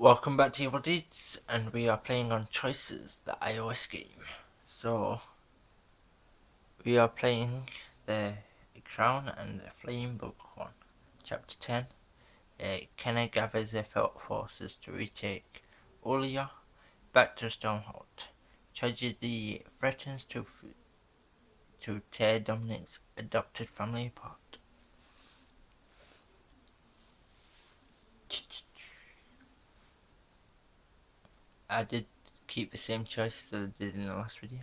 Welcome back to Evil Deedz, and we are playing on Choices, the iOS game. So, we are playing the Crown and the Flame Book one, Chapter 10. Kenna gathers their forces to retake Olia back to Stronghold. Tragedy threatens to tear Dominic's adopted family apart. I did keep the same choice that I did in the last video,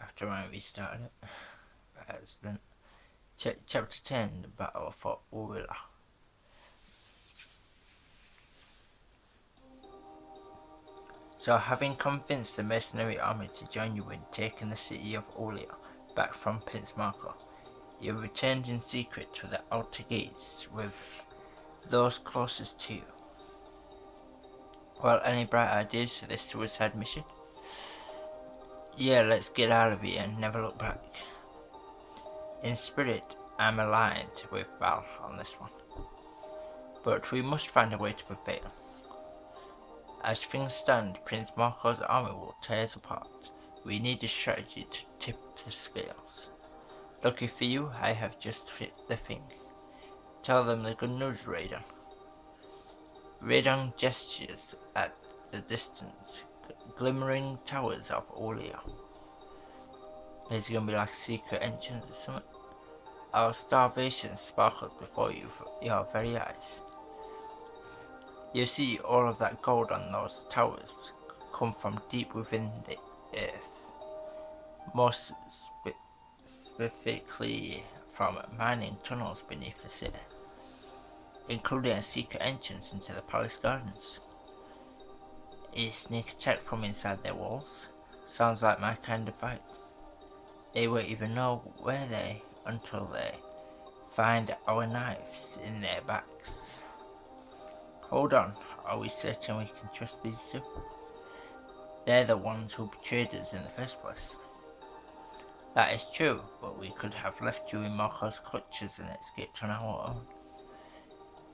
after I restarted it by accident. Chapter 10, the Battle for Orilla. So, having convinced the mercenary army to join you in taking the city of Olia back from Prince Marco, you returned in secret to the outer gates with those closest to you. Well, any bright ideas for this suicide mission? Yeah, let's get out of here and never look back. In spirit, I'm aligned with Val on this one, but we must find a way to prevail. As things stand, Prince Marco's army will tear us apart. We need a strategy to tip the scales. Lucky for you, I have just fit the thing. Tell them the good news, Raiden. Raiden gestures at the distance, glimmering towers of Olia. There's gonna be like a secret entrance or something. Our starvation sparkles before your very eyes. You see all of that gold on those towers come from deep within the earth. Most specifically from mining tunnels beneath the city, including a secret entrance into the palace gardens. A sneak attack from inside their walls. Sounds like my kind of fight. They won't even know where they until they find our knives in their backs. Hold on, are we certain we can trust these two? They're the ones who betrayed us in the first place. That is true, but we could have left you in Marco's clutches and escaped on our own.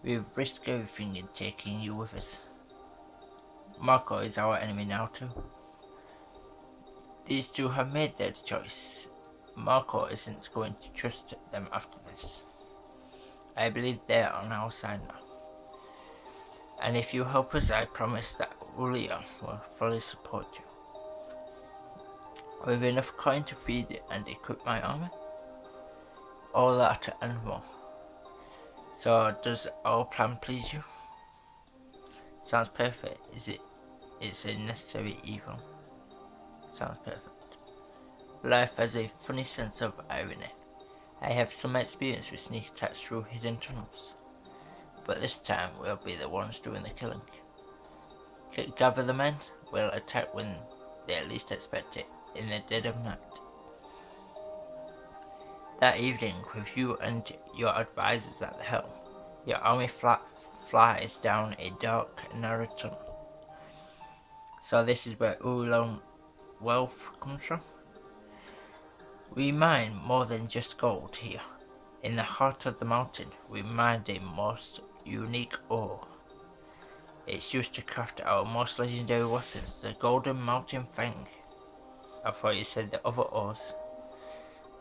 We've risked everything in taking you with us. Marco is our enemy now too. These two have made their choice. Marco isn't going to trust them after this. I believe they're on our side now. And if you help us, I promise that Ulia will fully support you. With enough coin to feed and equip my army? All that and more. So does our plan please you? Sounds perfect. It's a necessary evil. Sounds perfect. Life has a funny sense of irony. I have some experience with sneak attacks through hidden tunnels, but this time we'll be the ones doing the killing. Gather the men, we'll attack when they least expect it, in the dead of night. That evening, with you and your advisors at the helm, your army flies down a dark, narrow tunnel. So this is where Oolong wealth comes from? We mine more than just gold here. In the heart of the mountain, we mine a most unique ore. It's used to craft our most legendary weapons, the Golden Mountain Fang. I thought you said the other ores,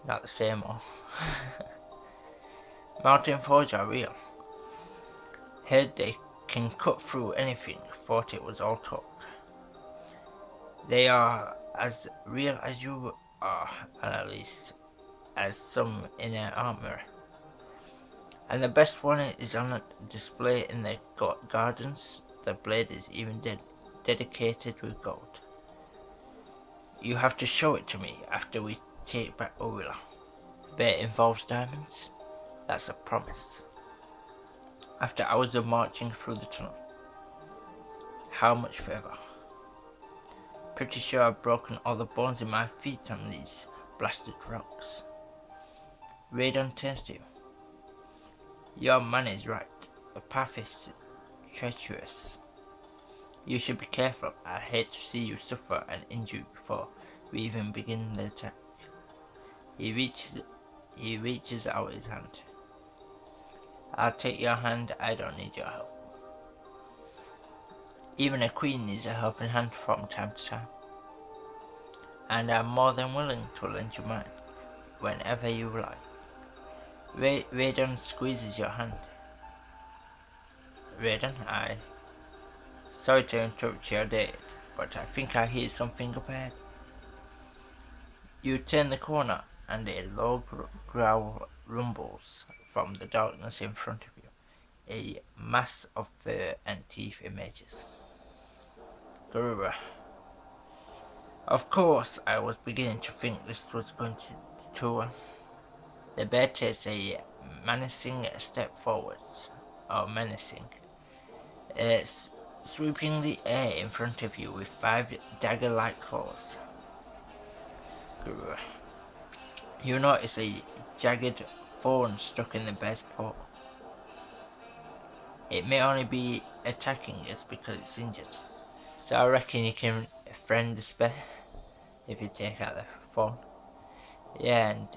not the same ore. Mountain Forge are real. Heard they can cut through anything, thought it was all talk. They are as real as you are, and at least as some in an armory. And the best one is on a display in the gardens. The blade is even dedicated with gold. You have to show it to me after we take back Orilla. Bet it involves diamonds? That's a promise. After hours of marching through the tunnel. How much further? Pretty sure I've broken all the bones in my feet on these blasted rocks. Raiden turns to you. Your man is right. The path is treacherous. You should be careful. I hate to see you suffer an injury before we even begin the attack. He reaches out his hand. I'll take your hand. I don't need your help. Even a queen needs a helping hand from time to time. And I'm more than willing to lend you mine, whenever you like. Raiden squeezes your hand. Raiden, sorry to interrupt your date, but I think I hear something up ahead. You turn the corner, and a low growl rumbles from the darkness in front of you. A mass of fur and teeth emerges. Garura. Of course, I was beginning to think this was going to The bear takes a menacing step forwards, sweeping the air in front of you with 5 dagger-like claws. Grr. You notice a jagged thorn stuck in the bear's paw. It may only be attacking us because it's injured, so I reckon you can friend this bear if you take out the thorn. Yeah, and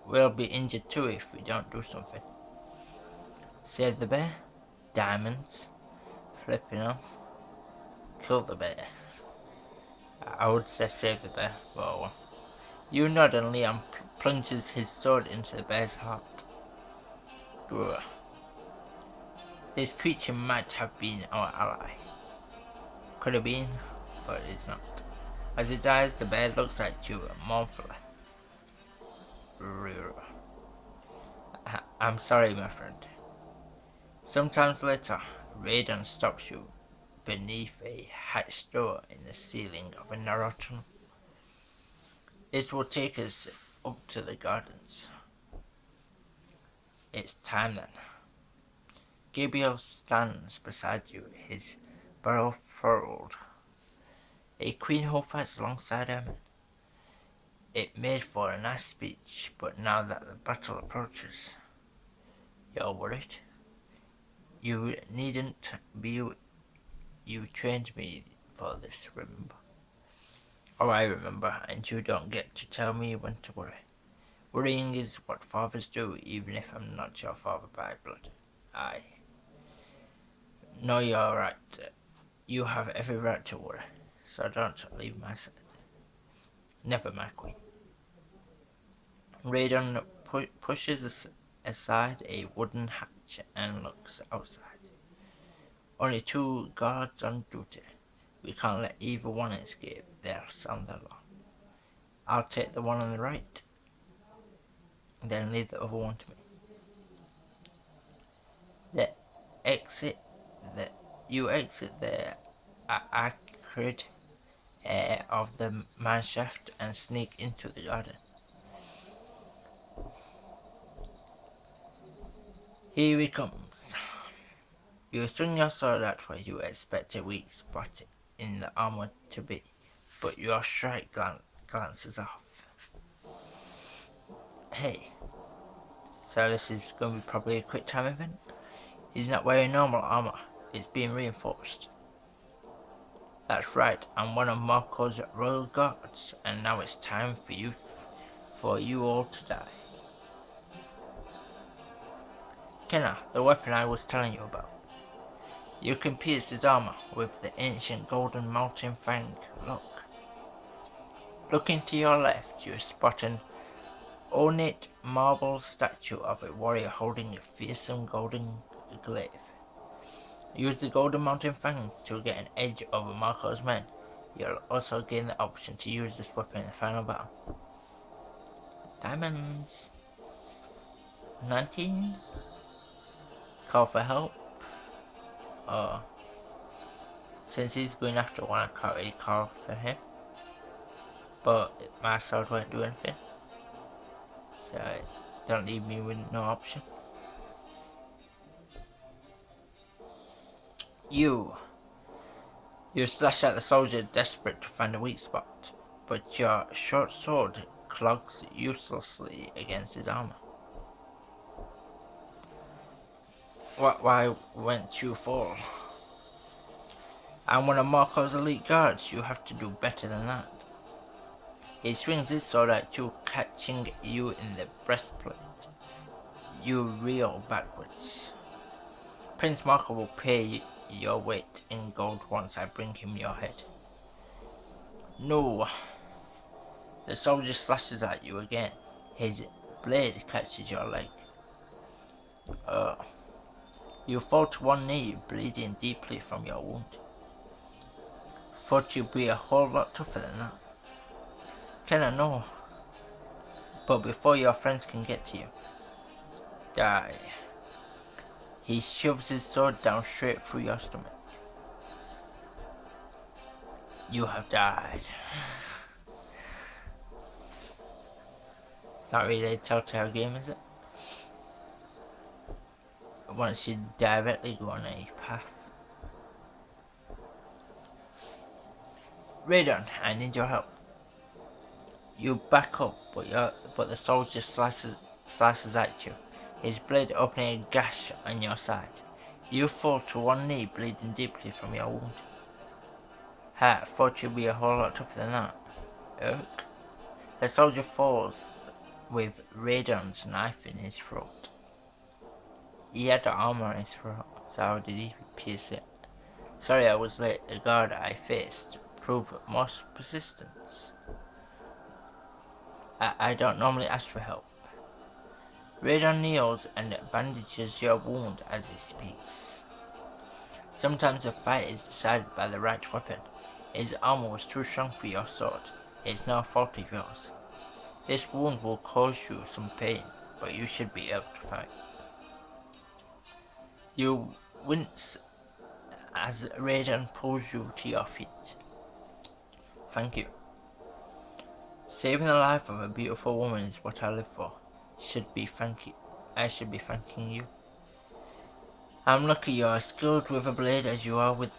we'll be injured too if we don't do something. Save the bear? Diamonds? Flipping on. Kill the bear. I would say save the bear, but well. You nod and Leon plunges his sword into the bear's heart. Grr. This creature might have been our ally. Could have been, but it's not. As it dies, the bear looks at you mournfully. Grr. I'm sorry, my friend. Sometimes later, Raiden stops you beneath a hatched door in the ceiling of a narrow tunnel. This will take us up to the gardens. It's time then. Gabriel stands beside you, his barrel furrowed. A queen who fights alongside her men. It made for a nice speech, but now that the battle approaches, you're worried? You needn't be. You trained me for this, remember? Oh, I remember, and you don't get to tell me when to worry. Worrying is what fathers do, even if I'm not your father by blood. No, you're right. You have every right to worry, so don't leave my side. Never, my queen. Raiden pushes aside a wooden hatch and looks outside. Only 2 guards on duty. We can't let either one escape. They'll sound the alarm. I'll take the one on the right, then leave the other one to me. You exit the arcade of the mineshaft and sneak into the garden. Here he comes. You swing your sword out where you expect a weak spot in the armor to be, but your strike glances off. Hey, so this is going to be probably a quick time event? He's not wearing normal armor, it's being reinforced. That's right, I'm one of Marco's royal guards, and now it's time for you all to die. Kenna, the weapon I was telling you about. You can pierce his armor with the ancient golden mountain fang. Looking to your left, you spot an ornate marble statue of a warrior holding a fearsome golden glaive. Use the golden mountain fang to get an edge over Marco's men. You'll also gain the option to use this weapon in the final battle. Diamonds. 19. Call for help. Since he's going after one, I can't really call for him. But my sword won't do anything. So don't leave me with no option. You slash at the soldier, desperate to find a weak spot, but your short sword clogs uselessly against his armor. Why won't you fall? I'm one of Marco's elite guards. You have to do better than that. He swings his sword at you, catching you in the breastplate. You reel backwards. Prince Marco will pay your weight in gold once I bring him your head. No. The soldier slashes at you again. His blade catches your leg. You fall to one knee, bleeding deeply from your wound. Thought you'd be a whole lot tougher than that. Kinda know. But before your friends can get to you, die. He shoves his sword down straight through your stomach. You have died. Not really a Telltale game, is it? Once you directly go on a path. Radon, I need your help. You back up, but the soldier slices at you, his blade opening a gash on your side. You fall to one knee, bleeding deeply from your wound. Ha, thought you'd be a whole lot tougher than that. Irk. The soldier falls with Radon's knife in his throat. He had armor on his throat, so how did he pierce it? Sorry I was late. The guard I faced proved most persistent. I don't normally ask for help. Radon kneels and bandages your wound as he speaks. Sometimes a fight is decided by the right weapon. His armor was too strong for your sword. It's no fault of yours. This wound will cause you some pain, but you should be able to fight. You wince as Radon pulls you to your feet. Thank you. Saving the life of a beautiful woman is what I live for. I should be thanking you. I'm lucky you're as skilled with a blade as you are with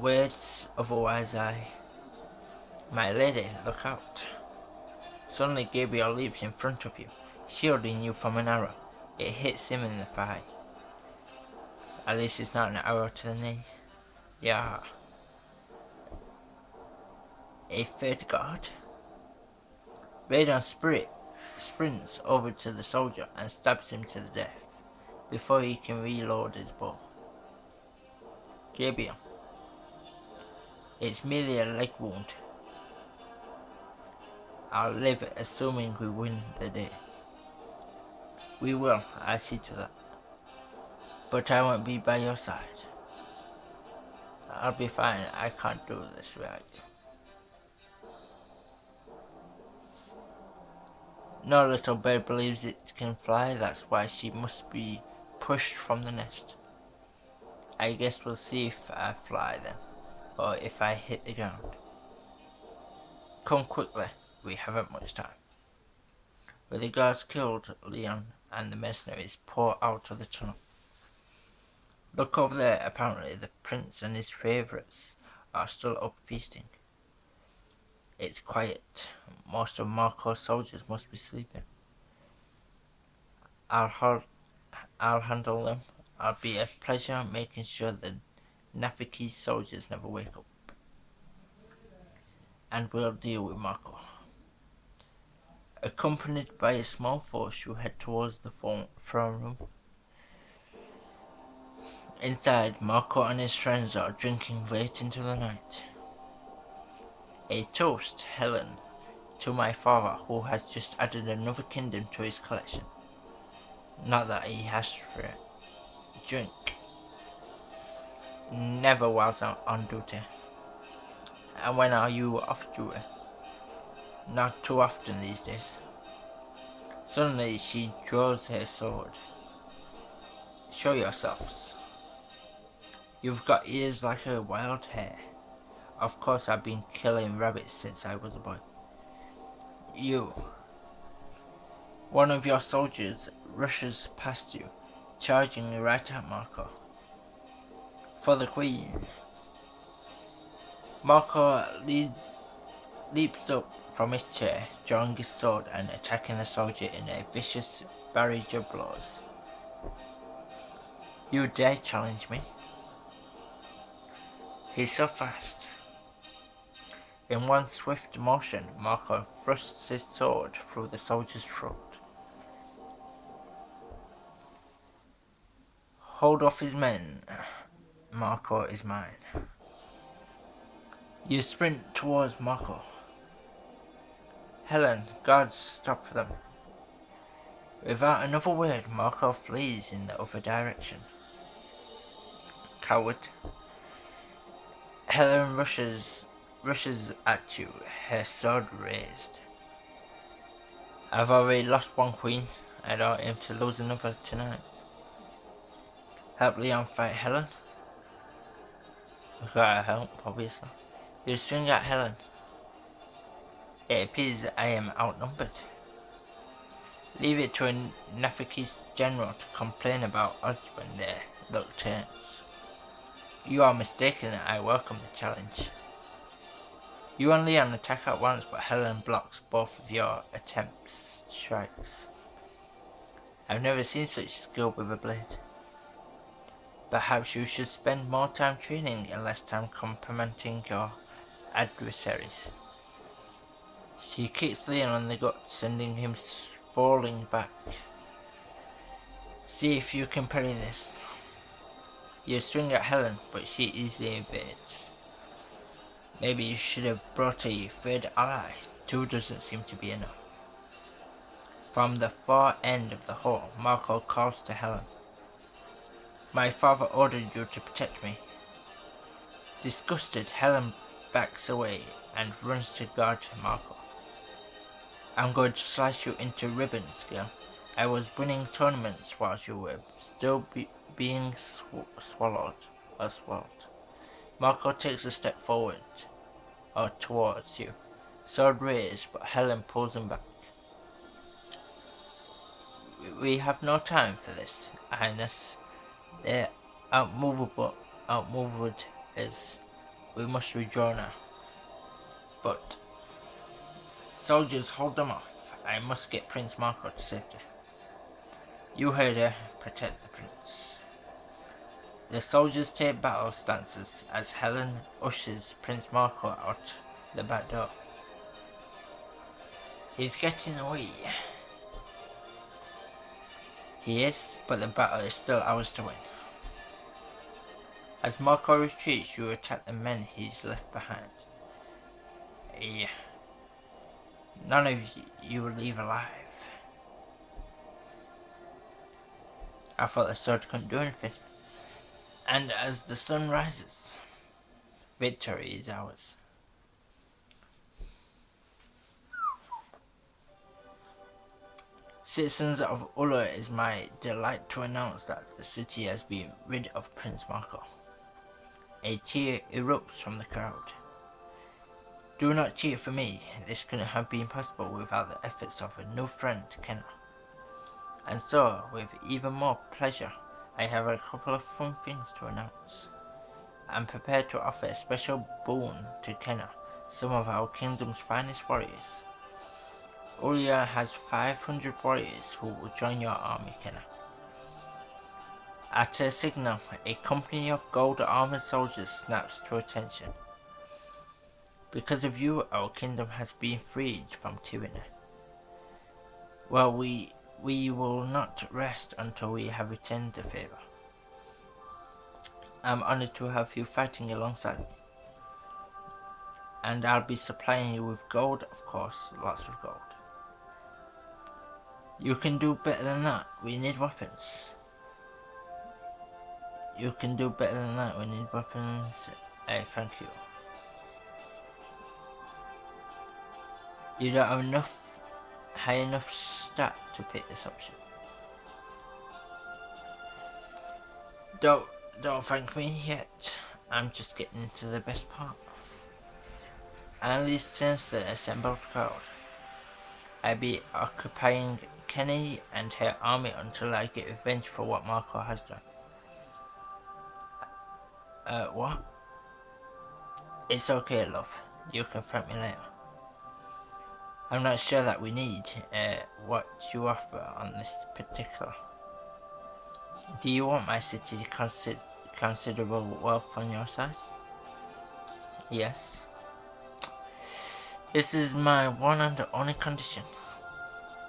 words, otherwise My lady, look out. Suddenly Gabriel leaps in front of you, shielding you from an arrow. It hits him in the thigh. At least it's not an arrow to the knee. Yeah. A third guard? Radon sprints over to the soldier and stabs him to the death before he can reload his bow. Gabriel. It's merely a leg wound. I'll live assuming we win the day. We will, I see to that. But I won't be by your side. I'll be fine, I can't do this without you. No little bird believes it can fly, that's why she must be pushed from the nest. I guess we'll see if I fly then, or if I hit the ground. Come quickly, we haven't much time. With the guards killed, Leon and the mercenaries pour out of the tunnel. Look over there, apparently the prince and his favourites are still up feasting. It's quiet. Most of Marco's soldiers must be sleeping. I'll handle them. It'll be a pleasure making sure the Nafiki soldiers never wake up. And we'll deal with Marco. Accompanied by a small force, you head towards the throne room. Inside, Marco and his friends are drinking late into the night. A toast, Helen, to my father who has just added another kingdom to his collection. Not that he has for it. Drink. Never whilst on duty. And when are you off duty? Not too often these days. Suddenly she draws her sword. Show yourselves. You've got ears like a wild hare. Of course I've been killing rabbits since I was a boy. You. One of your soldiers rushes past you, charging right at Marco. For the queen. Marco leaps up from his chair, drawing his sword and attacking the soldier in a vicious barrage of blows. You dare challenge me? He's so fast. In one swift motion, Marco thrusts his sword through the soldier's throat. Hold off his men. Marco is mine. You sprint towards Marco. Helen, guards, stop them. Without another word, Marco flees in the other direction. Coward. Helen rushes at you, her sword raised. I've already lost one queen. I don't aim to lose another tonight. Help Leon fight Helen. We gotta help, obviously. You swing at Helen. It appears I am outnumbered. Leave it to a Nafakis general to complain about us when their luck turns. You are mistaken, I welcome the challenge. You and Leon attack at once, but Helen blocks both of your attempts strikes. I've never seen such skill with a blade. Perhaps you should spend more time training and less time complimenting your adversaries. She kicks Leon on the gut, sending him sprawling back. See if you can parry this. You swing at Helen, but she easily evades. Maybe you should have brought a third ally. 2 doesn't seem to be enough. From the far end of the hall, Marco calls to Helen. My father ordered you to protect me. Disgusted, Helen backs away and runs to guard Marco. I'm going to slice you into ribbons, girl. I was winning tournaments while you were still being swallowed. Marco takes a step forward, or towards you. Sword raised, but Helen pulls him back. We have no time for this, Highness. They're outmoved is. We must withdraw now. But soldiers, hold them off. I must get Prince Marco to safety. You heard her. Protect the prince. The soldiers take battle stances as Helen ushers Prince Marco out the back door. He's getting away. He is, but the battle is still ours to win. As Marco retreats, you attack the men he's left behind. None of you will leave alive. I thought the sword couldn't do anything. And as the sun rises, victory is ours. Citizens of Ulla, it is my delight to announce that the city has been rid of Prince Marco. A cheer erupts from the crowd. Do not cheer for me. This couldn't have been possible without the efforts of a new friend, Kenna. And so, with even more pleasure, I have a couple of fun things to announce. I'm prepared to offer a special boon to Kenna, some of our kingdom's finest warriors. Ulia has 500 warriors who will join your army, Kenna. At a signal, a company of gold armored soldiers snaps to attention. Because of you, our kingdom has been freed from tyranny. Well, we will not rest until we have returned the favor. I'm honored to have you fighting alongside me. And I'll be supplying you with gold, of course, lots of gold. You can do better than that. We need weapons. You can do better than that. We need weapons. Thank you. You don't have enough high enough stat to pick this option. Don't thank me yet. I'm just getting to the best part. Annalise turns to the assembled crowd. I'll be occupying Kenny and her army until I get revenge for what Marco has done. What? It's okay, love. You can thank me later. I'm not sure that we need what you offer on this particular. Do you want my city to considerable wealth on your side? Yes. This is my one and only condition.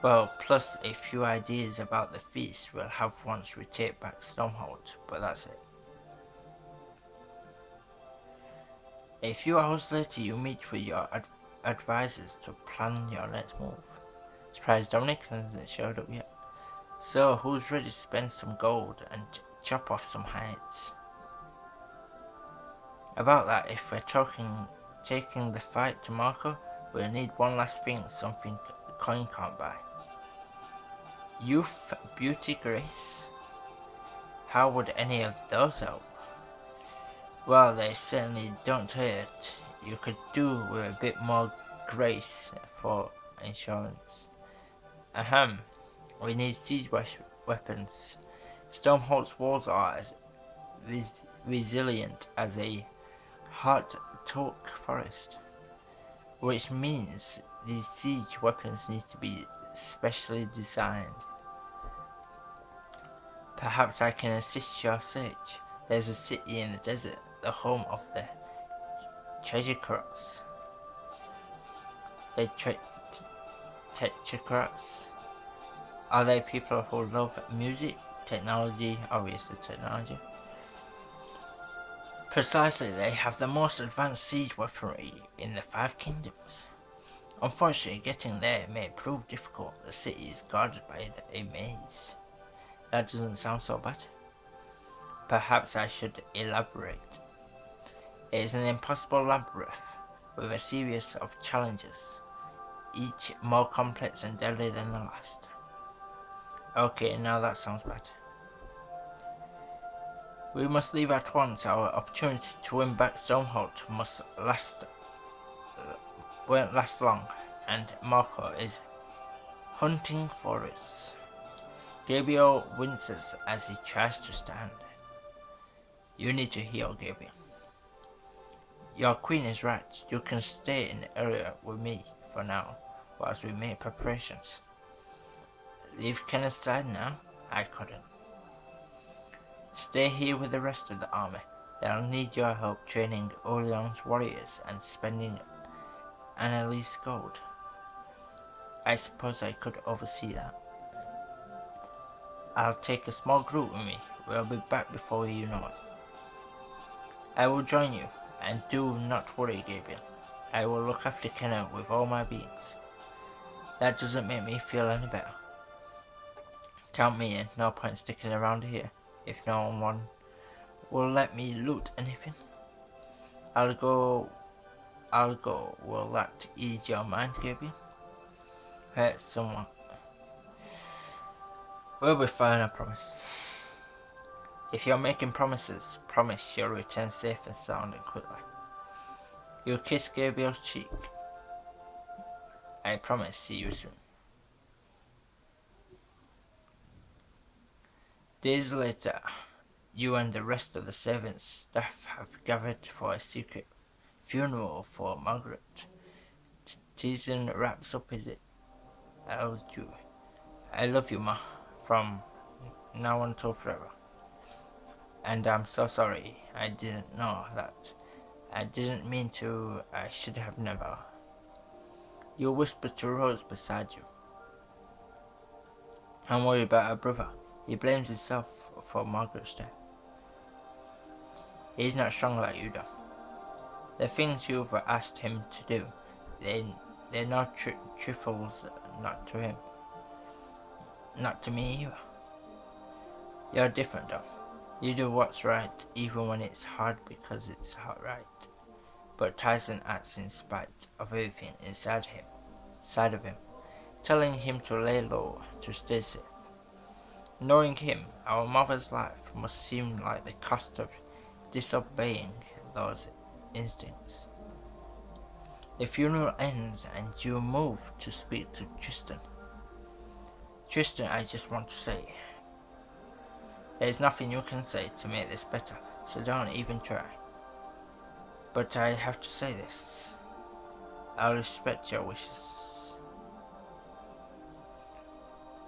Well, plus a few ideas about the feast we'll have once we take back Stormhold, but that's it. A few hours later, you meet with your advisors to plan your next move. Surprised Dominic hasn't showed up yet. So, who's ready to spend some gold and chop off some hides? About that, if we're taking the fight to Marco, we'll need one last thing, something the coin can't buy. Youth, beauty, grace? How would any of those help? Well, they certainly don't hurt. You could do with a bit more grace for insurance. Ahem. We need siege weapons. Stormholt's walls are as resilient as a hard oak forest, which means these siege weapons need to be specially designed. Perhaps I can assist your search. There's a city in the desert, the home of the treasure crops. The technocrats. Are they people who love music, technology, obviously technology? Precisely, they have the most advanced siege weaponry in the Five Kingdoms. Unfortunately, getting there may prove difficult. The city is guarded by a maze. That doesn't sound so bad. Perhaps I should elaborate. It is an impossible labyrinth with a series of challenges, each more complex and deadly than the last. Okay, now that sounds bad. We must leave at once. Our opportunity to win back Stormholt won't last long, and Marco is hunting for us. Gabriel winces as he tries to stand. You need to heal, Gabriel. Your queen is right. You can stay in the area with me for now, whilst we make preparations. Leave Ken aside now? I couldn't. Stay here with the rest of the army. They'll need your help training Orleans warriors and spending Annalise gold. I suppose I could oversee that. I'll take a small group with me. We'll be back before you know it. I will join you, and do not worry, Gabriel. I will look after Kenna with all my beings. That doesn't make me feel any better. Count me in. No point sticking around here if no one will let me loot anything. I'll go. Will that ease your mind, Gabriel? Hurt somewhat. We'll be fine, I promise. If you're making promises, promise you'll return safe and sound and quickly. You'll kiss Gabriel's cheek. I promise. See you soon. Days later, you and the rest of the servants' staff have gathered for a secret funeral for Margaret. Season wraps up his elegy. I love you, Ma, from now until forever. And I'm so sorry. I didn't know that. I didn't mean to. I should have never. You whisper to Rose beside you. I'm worried about her brother. He blames himself for Margaret's death. He's not strong like you, though. The things you've asked him to do, they're no trifles, not to him. Not to me either. You're different, though. You do what's right, even when it's hard because it's right. But Tyson acts in spite of everything inside of him, telling him to lay low, to stay safe. Knowing him, our mother's life must seem like the cost of disobeying those instincts. The funeral ends and you move to speak to Tristan. Tristan, I just want to say, there's nothing you can say to make this better, so don't even try. But I have to say this. I'll respect your wishes.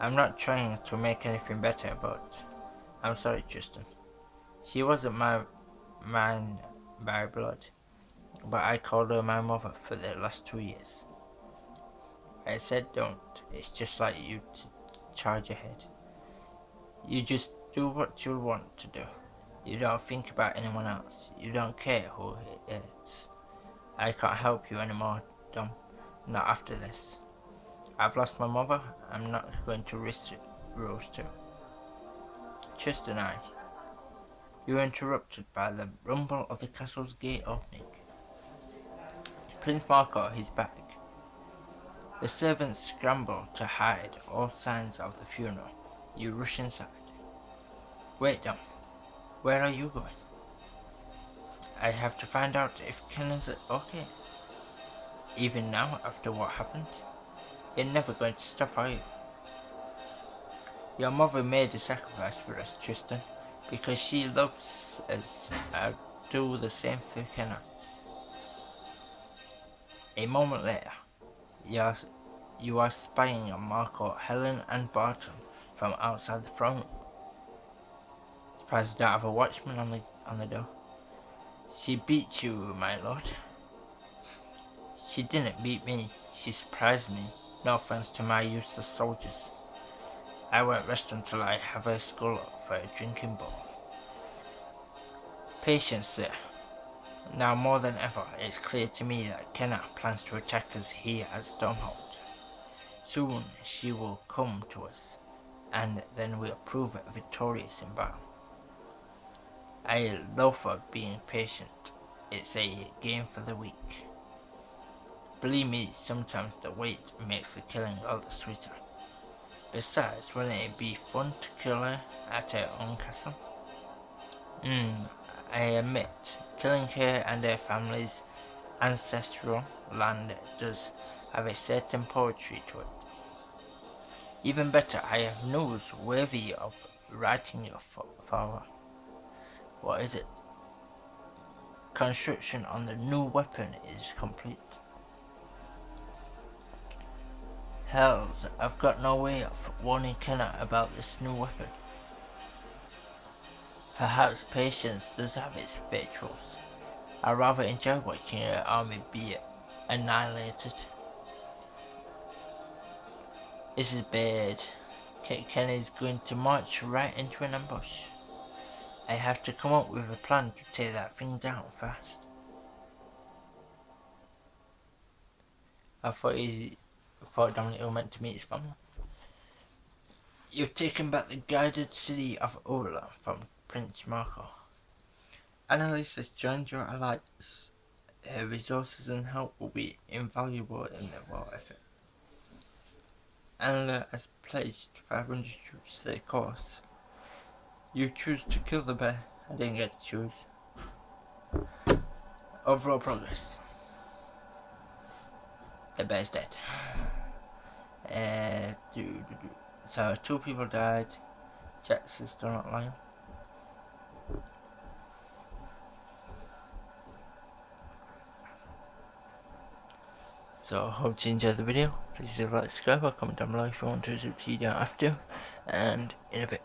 I'm not trying to make anything better, but I'm sorry, Tristan. She wasn't mine by blood, but I called her my mother for the last 2 years. I said don't. It's just like you to charge ahead. You just do what you want to do. You don't think about anyone else. You don't care who it hurts. I can't help you anymore, Dom. Not after this. I've lost my mother. I'm not going to risk Rose too. Just an eye. You were interrupted by the rumble of the castle's gate opening. Prince Marco is back. The servants scramble to hide all signs of the funeral. You rush inside. Wait, Dom. Where are you going? I have to find out if Ken is okay. Even now, after what happened? You're never going to stop, are you? Your mother made a sacrifice for us, Tristan, because she loves us. I'll do the same for Kenna. A moment later, you are spying on Marco, Helen, and Barton from outside the throne room. Surprised you don't have a watchman on the door. She beat you, my lord. She didn't beat me. She surprised me. No offense to my useless soldiers. I won't rest until I have her skull up for a drinking bowl. Patience, sir. Now more than ever, it's clear to me that Kenna plans to attack us here at Stormhold. Soon she will come to us, and then we'll prove victorious in battle. I loathe being patient. It's a game for the weak. Believe me, sometimes the wait makes the killing all the sweeter. Besides, wouldn't it be fun to kill her at her own castle? I admit, killing her and her family's ancestral land does have a certain poetry to it. Even better, I have news worthy of writing your father. What is it? Construction on the new weapon is complete. Hells, I've got no way of warning Kenna about this new weapon. Perhaps patience does have its virtues. I rather enjoy watching her army be annihilated. This is bad. Kenna is going to march right into an ambush. I have to come up with a plan to take that thing down fast. I thought Dominic was meant to meet his family. You've taken back the guided city of Orla from Prince Marco. Annalise has joined your alliance. Her resources and help will be invaluable in the war effort. Anna has pledged 500 troops to their cause. You choose to kill the bear. I didn't get to choose. Overall progress. The bear's dead. So 2 people died. Jax is still not lying. So hope you enjoyed the video. Please leave a like, subscribe, or comment down below if you want to. You don't have to. And in a bit.